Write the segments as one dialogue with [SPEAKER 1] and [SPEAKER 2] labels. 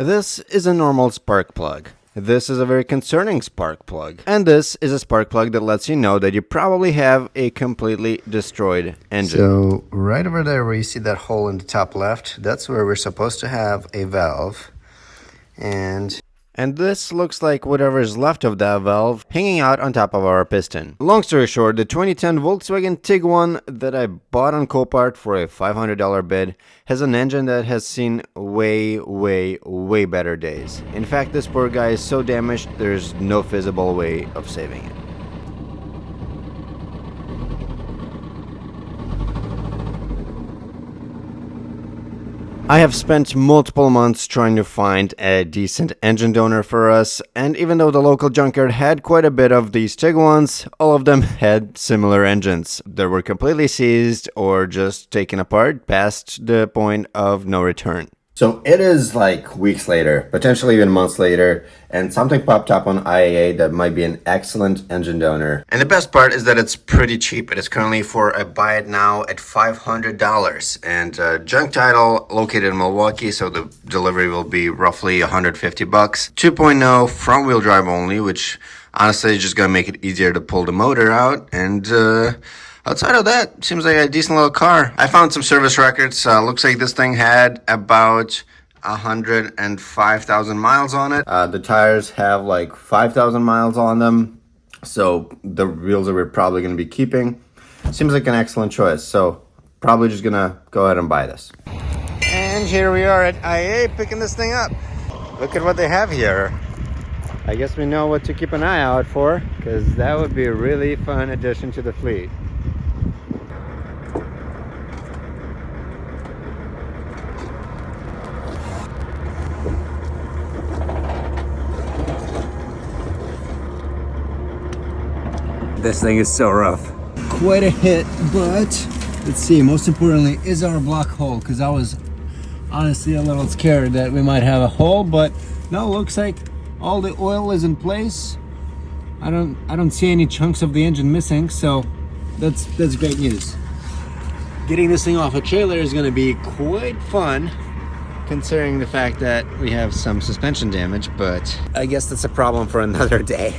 [SPEAKER 1] This is a normal spark plug. This is a very concerning spark plug. And this is a spark plug that lets you know that you probably have a completely destroyed engine. So right over there where you see that hole in the top left, that's where we're supposed to have a valve. And this looks like whatever is left of that valve hanging out on top of our piston. Long story short, the 2010 Volkswagen Tiguan that I bought on Copart for a $500 bid has an engine that has seen way better days. In fact, this poor guy is so damaged, there's no feasible way of saving it. I have spent multiple months trying to find a decent engine donor for us, and even though the local junkyard had quite a bit of these Tiguans, all of them had similar engines that were completely seized or just taken apart past the point of no return. So it is like weeks later, potentially even months later, and something popped up on IAA that might be an excellent engine donor. And the best part is that it's pretty cheap. It is currently for a buy it now at $500. And junk title located in Milwaukee, so the delivery will be roughly $150. 2.0 front wheel drive only, which honestly is just gonna make it easier to pull the motor out. And outside of that, seems like a decent little car. I found some service records. Looks like this thing had about 105,000 miles on it. The tires have like 5,000 miles on them. So the wheels that we're probably going to be keeping. Seems like an excellent choice. So probably just going to go ahead and buy this. And here we are at IA picking this thing up. Look at what they have here. I guess we know what to keep an eye out for, because that would be a really fun addition to the fleet. This thing is so rough. Quite a hit, but let's see, most importantly is our block hole, because I was honestly a little scared that we might have a hole, but no, looks like all the oil is in place. I don't see any chunks of the engine missing, so that's great news. Getting this thing off a trailer is going to be quite fun, considering the fact that we have some suspension damage, but I guess that's a problem for another day.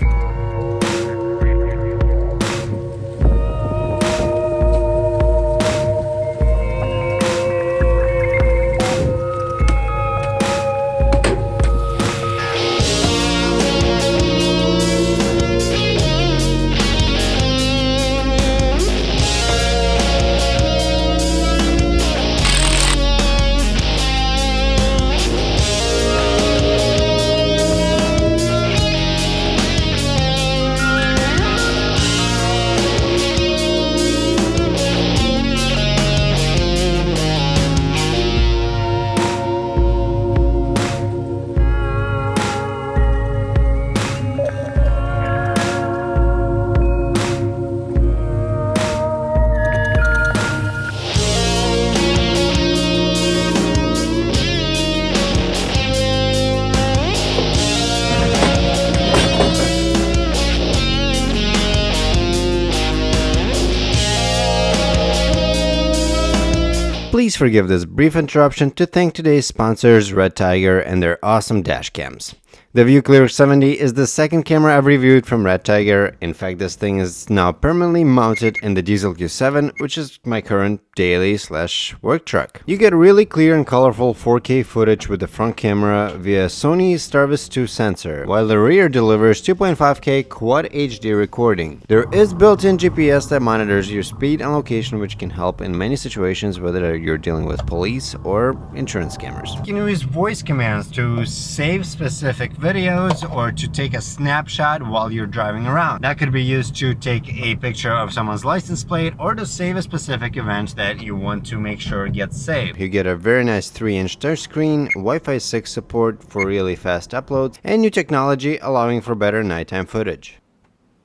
[SPEAKER 1] Please forgive this brief interruption to thank today's sponsors, Redtiger, and their awesome dash cams. The ViewClear 70 is the second camera I've reviewed from Redtiger. In fact, this thing is now permanently mounted in the Diesel Q7, which is my current daily/work truck. You get really clear and colorful 4K footage with the front camera via Sony's Starvis 2 sensor, while the rear delivers 2.5K Quad HD recording. There is built-in GPS that monitors your speed and location, which can help in many situations, whether you're dealing with police or insurance scammers. You can use voice commands to save specific videos or to take a snapshot while you're driving around. That could be used to take a picture of someone's license plate or to save a specific event that you want to make sure gets saved. You get a very nice 3-inch touchscreen, Wi-Fi 6 support for really fast uploads, and new technology allowing for better nighttime footage.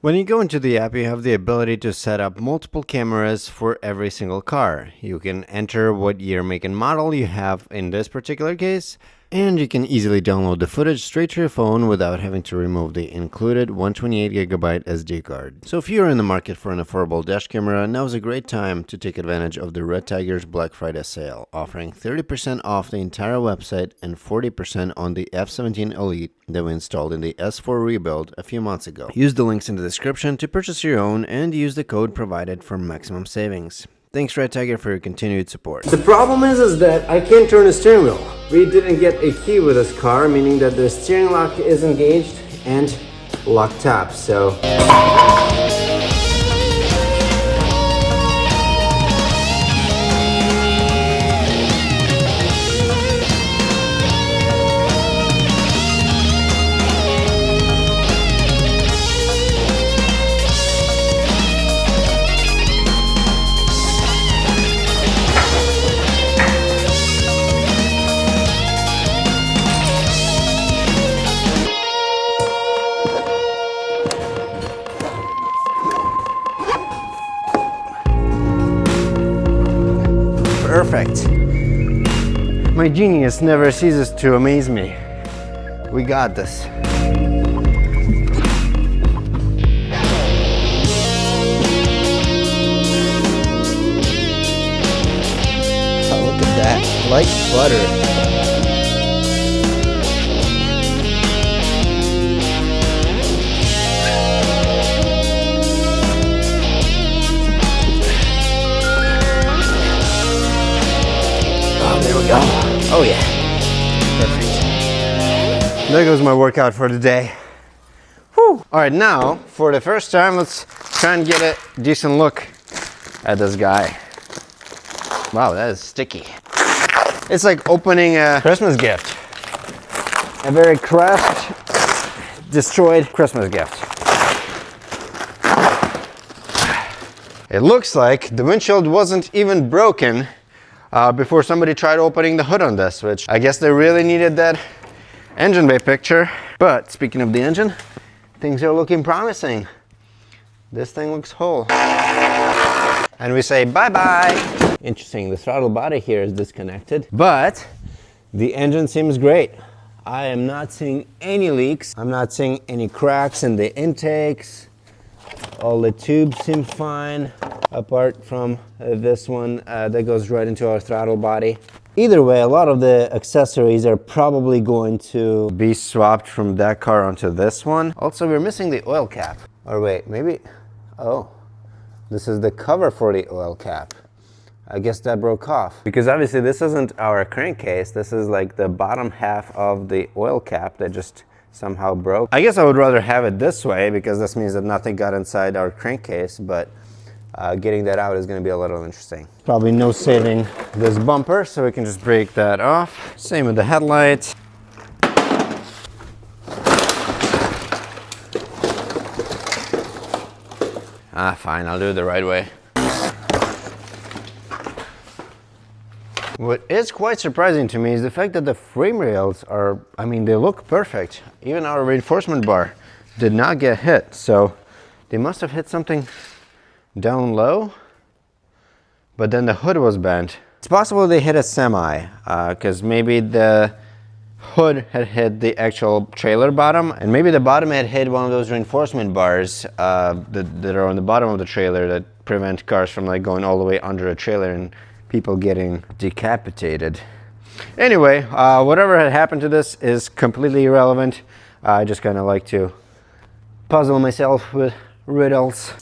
[SPEAKER 1] When you go into the app, you have the ability to set up multiple cameras for every single car. You can enter what year, make, and model you have in this particular case, And you can easily download the footage straight to your phone without having to remove the included 128GB SD card. So if you're in the market for an affordable dash camera, now's a great time to take advantage of the Redtiger's Black Friday sale, offering 30% off the entire website and 40% on the F17 Elite that we installed in the S4 rebuild a few months ago. Use the links in the description to purchase your own and use the code provided for maximum savings. Thanks, Redtiger, for your continued support. The problem is that I can't turn the steering wheel. We didn't get a key with this car, meaning that the steering lock is engaged and locked up, so... Perfect. My genius never ceases to amaze me. We got this. Oh, look at that. Like butter. There we go. Oh yeah. Perfect. There goes my workout for the day. Whew. Alright, now, for the first time, let's try and get a decent look at this guy. Wow, that is sticky. It's like opening a Christmas gift. A very crushed, destroyed Christmas gift. It looks like the windshield wasn't even broken before somebody tried opening the hood on this, which I guess they really needed that engine bay picture. But speaking of the engine, things are looking promising. This thing looks whole. And we say bye-bye. Interesting, the throttle body here is disconnected, but the engine seems great. I am not seeing any leaks. I'm not seeing any cracks in the intakes. All the tubes seem fine, apart from this one that goes right into our throttle body. Either way, a lot of the accessories are probably going to be swapped from that car onto this one. Also, we're missing the oil cap. Or wait, maybe, oh, this is the cover for the oil cap. I guess that broke off. Because obviously this isn't our crankcase, this is like the bottom half of the oil cap that just somehow broke. I guess I would rather have it this way because this means that nothing got inside our crankcase, but getting that out is going to be a little interesting. Probably no saving this bumper, so we can just break that off. Same with the headlights. Ah, fine, I'll do it the right way. What is quite surprising to me is the fact that the frame rails are, I mean, they look perfect. Even our reinforcement bar did not get hit, so they must have hit something down low, but then the hood was bent. It's possible they hit a semi, because maybe the hood had hit the actual trailer bottom, and maybe the bottom had hit one of those reinforcement bars that are on the bottom of the trailer that prevent cars from like going all the way under a trailer and people getting decapitated. Anyway, whatever had happened to this is completely irrelevant. I just kind of like to puzzle myself with riddles.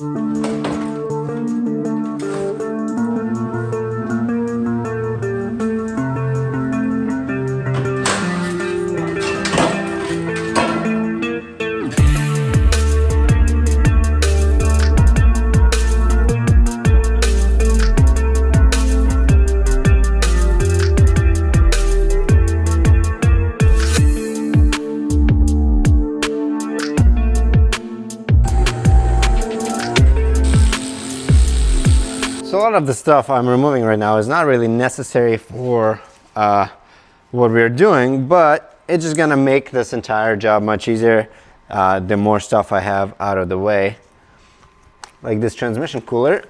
[SPEAKER 1] So a lot of the stuff I'm removing right now is not really necessary for what we're doing, but it's just gonna make this entire job much easier the more stuff I have out of the way. Like this transmission cooler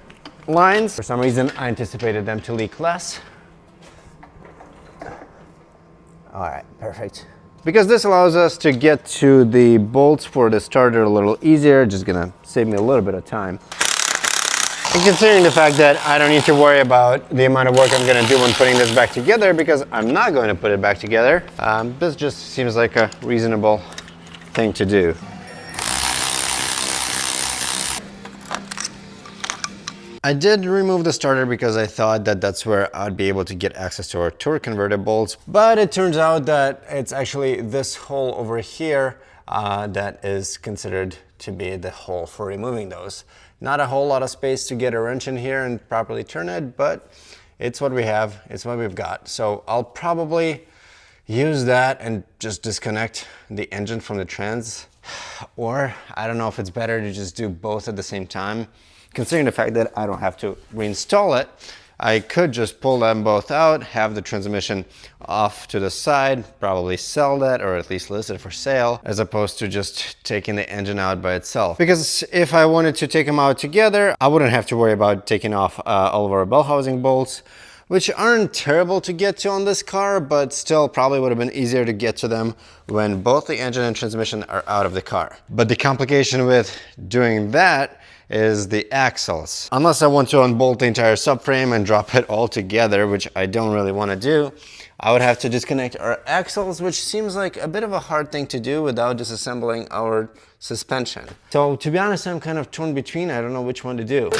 [SPEAKER 1] lines. For some reason, I anticipated them to leak less. All right, perfect. Because this allows us to get to the bolts for the starter a little easier, just gonna save me a little bit of time. And considering the fact that I don't need to worry about the amount of work I'm gonna do when putting this back together, because I'm not going to put it back together, this just seems like a reasonable thing to do. I did remove the starter because I thought that that's where I'd be able to get access to our torque converter bolts, but it turns out that it's actually this hole over here that is considered to be the hole for removing those. Not a whole lot of space to get a wrench in here and properly turn it, but it's what we have, it's what we've got. So I'll probably use that and just disconnect the engine from the trans, or I don't know if it's better to just do both at the same time. Considering the fact that I don't have to reinstall it, I could just pull them both out, have the transmission off to the side, probably sell that or at least list it for sale, as opposed to just taking the engine out by itself. Because if I wanted to take them out together, I wouldn't have to worry about taking off all of our bell housing bolts, which aren't terrible to get to on this car, but still probably would have been easier to get to them when both the engine and transmission are out of the car. But the complication with doing that is the axles. Unless I want to unbolt the entire subframe and drop it all together, which I don't really want to do, I would have to disconnect our axles, which seems like a bit of a hard thing to do without disassembling our suspension. So to be honest, I'm kind of torn between, I don't know which one to do.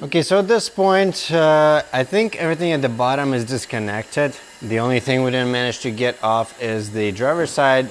[SPEAKER 1] Okay, so at this point, I think everything at the bottom is disconnected. The only thing we didn't manage to get off is the driver's side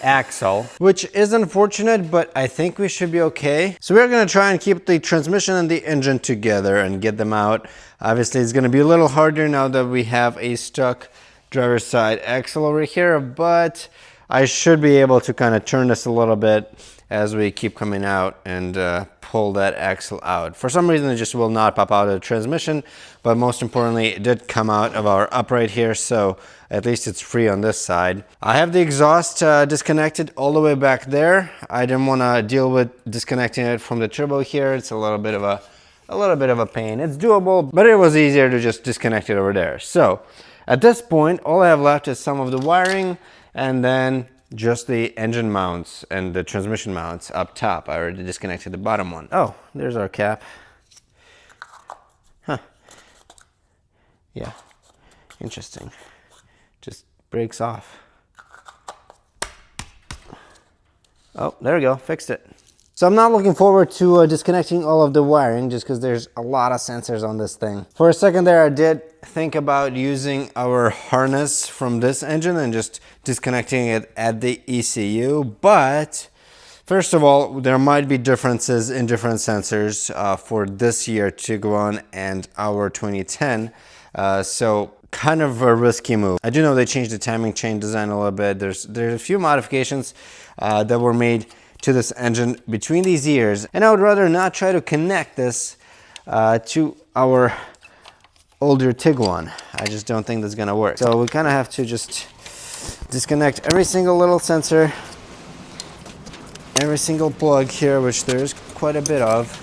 [SPEAKER 1] axle, which is unfortunate, but I think we should be okay. So we're gonna try and keep the transmission and the engine together and get them out. Obviously, it's gonna be a little harder now that we have a stuck driver's side axle over here, but I should be able to kind of turn this a little bit as we keep coming out and pull that axle out. For some reason, it just will not pop out of the transmission, but most importantly, it did come out of our upright here, so at least it's free on this side. I have the exhaust disconnected all the way back there. I didn't want to deal with disconnecting it from the turbo here. It's a little bit of a pain. It's doable, but it was easier to just disconnect it over there. So at this point, all I have left is some of the wiring and then just the engine mounts and the transmission mounts up top. I already disconnected the bottom one. Oh, there's our cap. Huh. Yeah, interesting. Just breaks off. Oh, there we go, fixed it. So I'm not looking forward to disconnecting all of the wiring just because there's a lot of sensors on this thing. For a second there, I did think about using our harness from this engine and just disconnecting it at the ECU. But first of all, there might be differences in different sensors for this year Tiguan and our 2010. So kind of a risky move. I do know they changed the timing chain design a little bit. There's a few modifications that were made to this engine between these years, and I would rather not try to connect this to our older Tiguan. I just don't think that's gonna work. So we kind of have to just disconnect every single little sensor, every single plug here, which there's quite a bit of,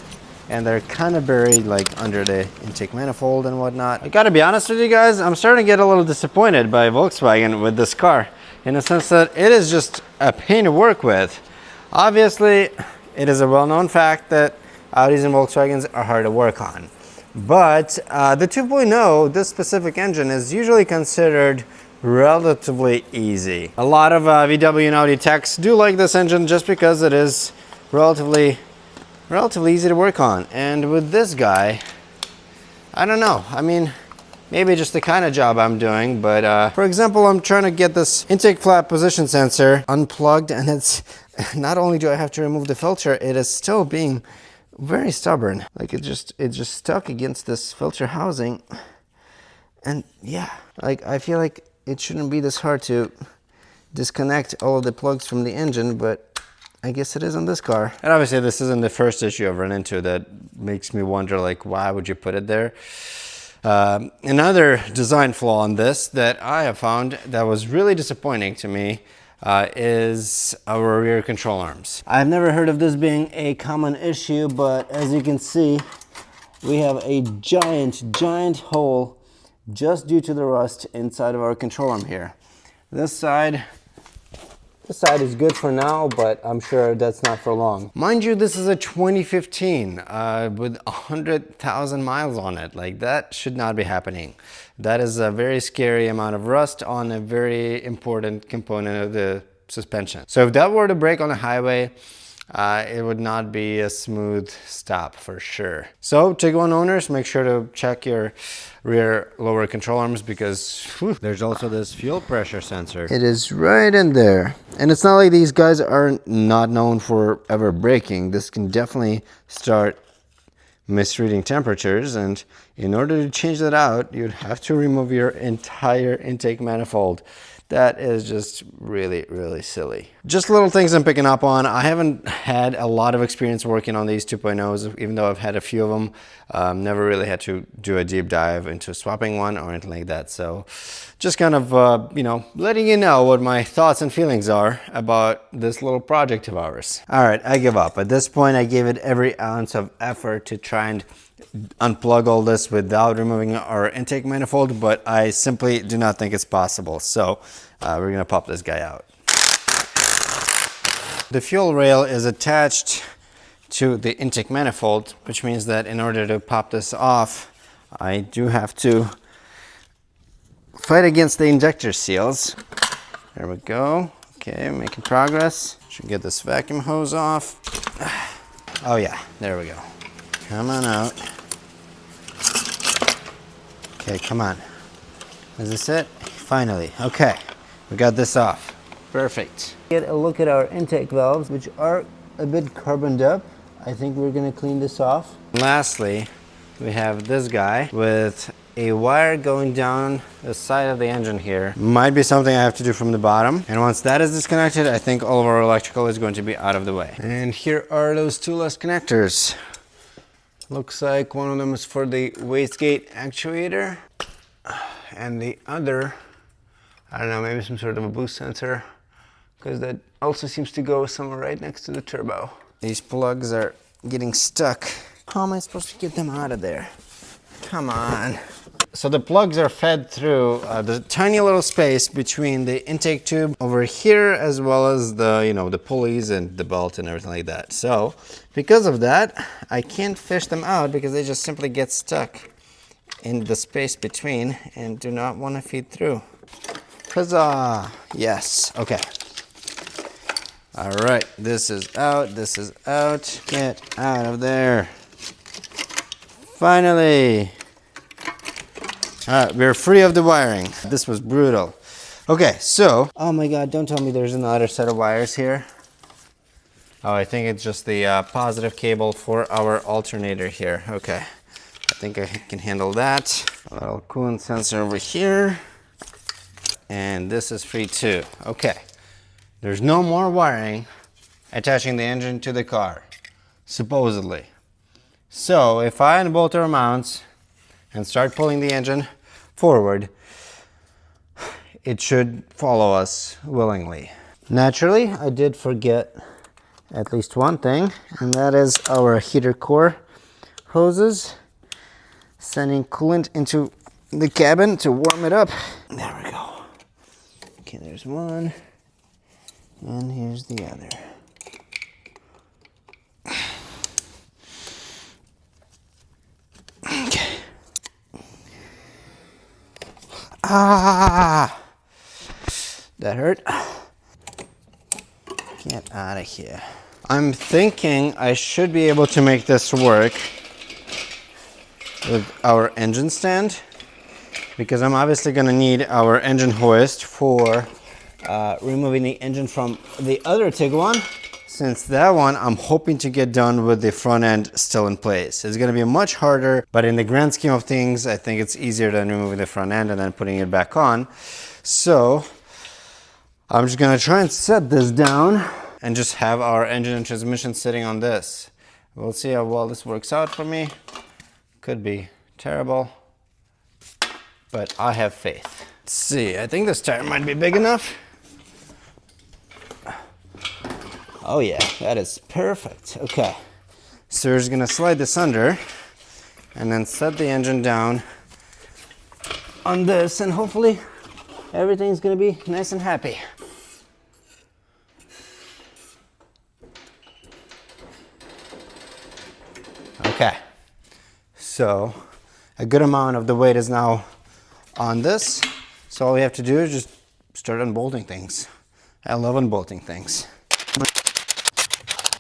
[SPEAKER 1] and they're kind of buried like under the intake manifold and whatnot. I gotta be honest with you guys, I'm starting to get a little disappointed by Volkswagen with this car, in the sense that it is just a pain to work with. Obviously, it is a well-known fact that Audis and Volkswagens are hard to work on. But the 2.0, this specific engine, is usually considered relatively easy. A lot of VW and Audi techs do like this engine just because it is relatively relatively easy to work on. And with this guy, I don't know. I mean, maybe just the kind of job I'm doing, but for example, I'm trying to get this intake flap position sensor unplugged, and it's not only do I have to remove the filter, it is still being very stubborn. Like it just stuck against this filter housing. And yeah, like I feel like it shouldn't be this hard to disconnect all of the plugs from the engine, but I guess it is on this car. And obviously this isn't the first issue I've run into that makes me wonder, like, why would you put it there? Another design flaw on this that I have found that was really disappointing to me is our rear control arms. I've never heard of this being a common issue, but as you can see, we have a giant hole just due to the rust inside of our control arm here. This side is good for now, but I'm sure that's not for long. Mind you, this is a 2015 with 100,000 miles on it. Like, that should not be happening. That is a very scary amount of rust on a very important component of the suspension. So if that were to break on the highway, it would not be a smooth stop for sure. So Tiguan owners, make sure to check your rear lower control arms, because there's also this fuel pressure sensor. It is right in there. And it's not like these guys are not known for ever breaking. This can definitely start misreading temperatures, and in order to change that out, you'd have to remove your entire intake manifold. That is just really silly. Just little things I'm picking up on. I haven't had a lot of experience working on these 2.0s, even though I've had a few of them. Never really had to do a deep dive into swapping one or anything like that. So just kind of, you know, letting you know what my thoughts and feelings are about this little project of ours. All right, I give up. At this point, I gave it every ounce of effort to try and unplug all this without removing our intake manifold, but I simply do not think it's possible. So we're gonna pop this guy out. The fuel rail is attached to the intake manifold, which means that in order to pop this off, I do have to fight against the injector seals. There we go. Okay, making progress. Should get this vacuum hose off. Oh yeah, there we go. Come on out. Okay, come on. Is this it? Finally. Okay, we got this off. Perfect. Get a look at our intake valves, which are a bit carboned up. I think we're gonna clean this off. Lastly, we have this guy with a wire going down the side of the engine here. Might be something I have to do from the bottom. And once that is disconnected, I think all of our electrical is going to be out of the way. And here are those two last connectors. Looks like one of them is for the wastegate actuator, and the other, I don't know, maybe some sort of a boost sensor, because that also seems to go somewhere right next to the turbo. These plugs are getting stuck. How am I supposed to get them out of there? Come on. So the plugs are fed through the tiny little space between the intake tube over here, as well as the, you know, the pulleys and the belt and everything like that. So because of that, I can't fish them out because they just simply get stuck in the space between and do not want to feed through. Huzzah! Yes. Okay. All right. This is out. This is out. Get out of there. Finally. All right, we're free of the wiring. This was brutal. Okay, so, oh my God, don't tell me there's another set of wires here. Oh, I think it's just the positive cable for our alternator here. Okay, I think I can handle that. A little coolant sensor over here. And this is free too. Okay, there's no more wiring attaching the engine to the car, supposedly. So if I unbolt our mounts and start pulling the engine forward, it should follow us willingly. Naturally, I did forget at least one thing, and that is our heater core hoses, sending coolant into the cabin to warm it up. There we go. Okay, there's one, and here's the other. Ah, that hurt. Get out of here. I'm thinking I should be able to make this work with our engine stand, because I'm obviously going to need our engine hoist for removing the engine from the other Tiguan, since that one I'm hoping to get done with the front end still in place. It's going to be much harder, but in the grand scheme of things, I think it's easier than removing the front end and then putting it back on. So I'm just going to try and set this down and just have our engine and transmission sitting on this. We'll see how well this works out for me. Could be terrible, but I have faith. Let's see, I think this tire might be big enough. Oh yeah, that is perfect. Okay, so we're just gonna slide this under and then set the engine down on this, and hopefully everything's gonna be nice and happy. Okay, so a good amount of the weight is now on this. So all we have to do is just start unbolting things. I love unbolting things.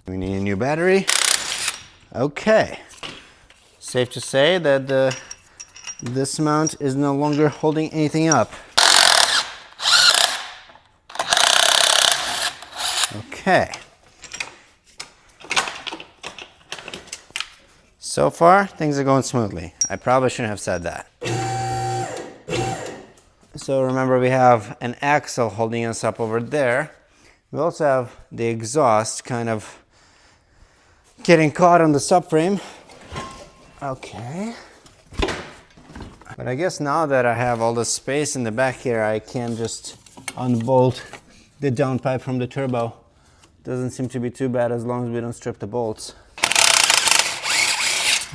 [SPEAKER 1] We need a new battery. Okay, safe to say that this mount is no longer holding anything up. Okay. So far, things are going smoothly. I probably shouldn't have said that. So remember, we have an axle holding us up over there. We also have the exhaust kind of getting caught on the subframe. Okay. But I guess now that I have all the space in the back here, I can just unbolt the downpipe from the turbo. Doesn't seem to be too bad as long as we don't strip the bolts.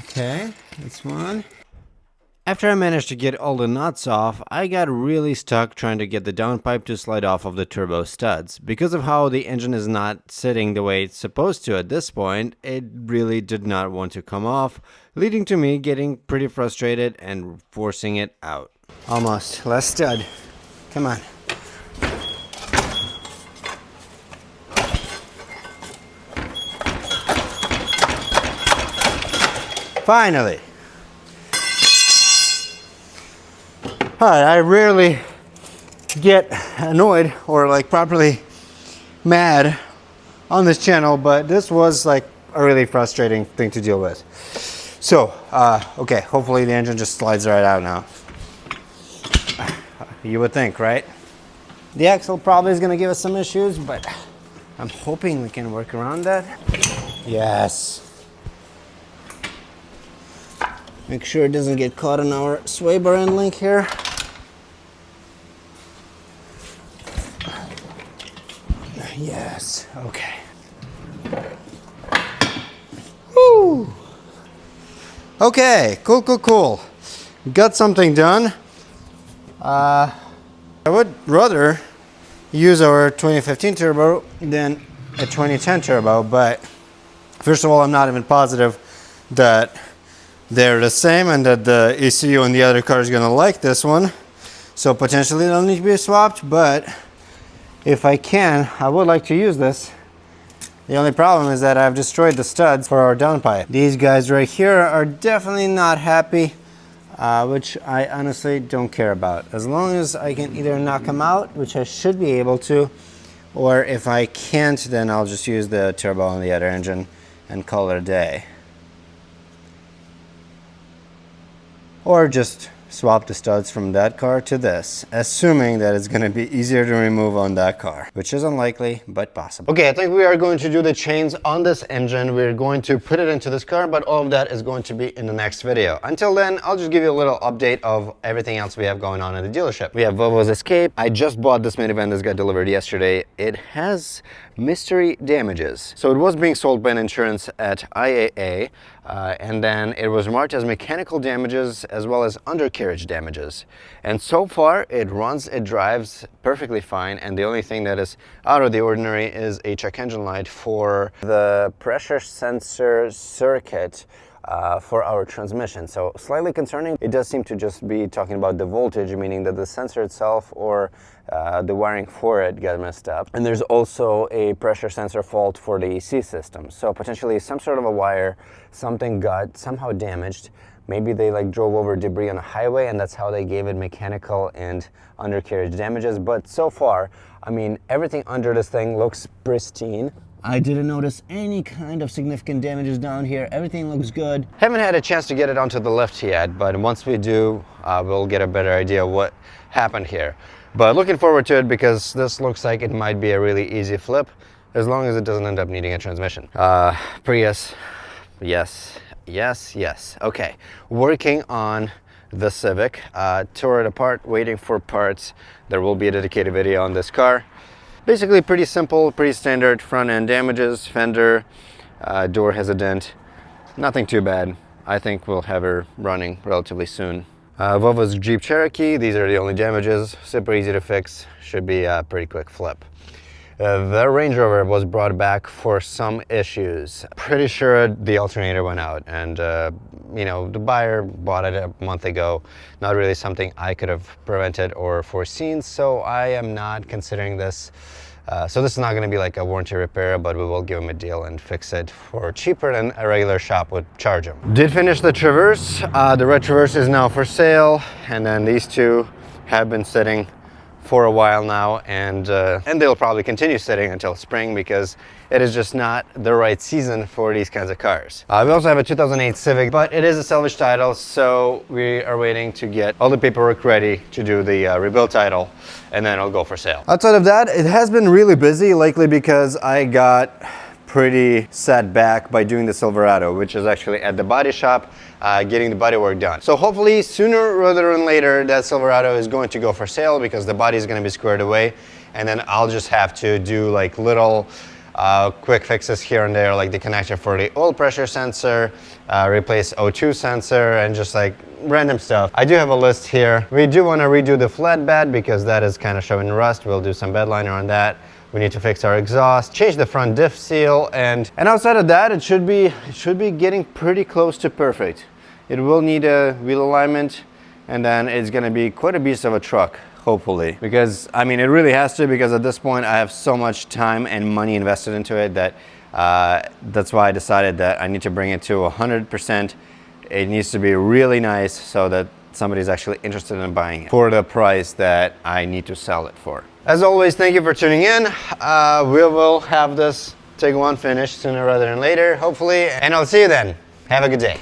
[SPEAKER 1] Okay, that's one. After I managed to get all the nuts off, I got really stuck trying to get the downpipe to slide off of the turbo studs. Because of how the engine is not sitting the way it's supposed to at this point, it really did not want to come off, leading to me getting pretty frustrated and forcing it out. Almost. Last stud. Come on. Finally. Alright, I rarely get annoyed or like properly mad on this channel, but this was like a really frustrating thing to deal with. So, okay, hopefully the engine just slides right out now. You would think, right? The axle probably is going to give us some issues, but I'm hoping we can work around that. Yes. Make sure it doesn't get caught on our sway bar end link here. Yes, okay. Woo! Okay, cool. Got something done. I would rather use our 2015 turbo than a 2010 turbo, but first of all, I'm not even positive that they're the same and that the ECU on the other car is gonna like this one. So potentially they'll need to be swapped, but if I can, I would like to use this. The only problem is that I've destroyed the studs for our downpipe. These guys right here are definitely not happy, which I honestly don't care about. As long as I can either knock them out, which I should be able to, or if I can't, then I'll just use the turbo on the other engine and call it a day. Or just swap the studs from that car to this, assuming that it's going to be easier to remove on that car, which is unlikely, but possible. Okay, I think we are going to do the chains on this engine. We're going to put it into this car, but all of that is going to be in the next video. Until then, I'll just give you a little update of everything else we have going on at the dealership. We have Volvo's Escape. I just bought this minivan. This got delivered yesterday. It has mystery damages. So it was being sold by an insurance at IAA, and then it was marked as mechanical damages as well as undercarriage damages. And so far it runs, it drives perfectly fine, and the only thing that is out of the ordinary is a check engine light for the pressure sensor circuit. for our transmission. So slightly concerning. It does seem to just be talking about the voltage, meaning that the sensor itself or the wiring for it got messed up. And there's also a pressure sensor fault for the AC system. So potentially some sort of a wire, something got somehow damaged. Maybe they like drove over debris on a highway and that's how they gave it mechanical and undercarriage damages. But so far, I mean, everything under this thing looks pristine. I didn't notice any kind of significant damages down here. Everything looks good. Haven't had a chance to get it onto the lift yet, but once we do, we'll get a better idea what happened here. But looking forward to it because this looks like it might be a really easy flip as long as it doesn't end up needing a transmission. Prius, yes. Yes. Okay, working on the Civic. Tore it apart, waiting for parts. There will be a dedicated video on this car. Basically pretty simple, pretty standard front end damages, fender, door has a dent. Nothing too bad. I think we'll have her running relatively soon. Volvo's Jeep Cherokee, these are the only damages. Super easy to fix, should be a pretty quick flip. The Range Rover was brought back for some issues. Pretty sure the alternator went out and you know, the buyer bought it a month ago. Not really something I could have prevented or foreseen, so I am not considering this. So this is not gonna be like a warranty repair, but we will give him a deal and fix it for cheaper than a regular shop would charge him. Did finish the Traverse. The red Traverse is now for sale, and then these two have been sitting for a while now, and they'll probably continue sitting until spring because it is just not the right season for these kinds of cars. We also have a 2008 Civic, but it is a salvage title, so we are waiting to get all the paperwork ready to do the rebuild title, and then it'll go for sale. Outside of that, it has been really busy, likely because I got pretty set back by doing the Silverado, which is actually at the body shop, getting the body work done. So hopefully sooner rather than later that Silverado is going to go for sale because the body is going to be squared away, and then I'll just have to do like little quick fixes here and there, like the connector for the oil pressure sensor, replace O2 sensor, and just like random stuff. I do have a list here. We do want to redo the flatbed because that is kind of showing rust. We'll do some bed liner on that. We need to fix our exhaust, change the front diff seal, and outside of that, it should be getting pretty close to perfect. It will need a wheel alignment, and then it's gonna be quite a beast of a truck, hopefully. Because, I mean, it really has to, because at this point, I have so much time and money invested into it that that's why I decided that I need to bring it to 100%. It needs to be really nice so that somebody's actually interested in buying it for the price that I need to sell it for. As always, thank you for tuning in. We will have this Tiguan finished sooner rather than later, hopefully, and I'll see you then. Have a good day.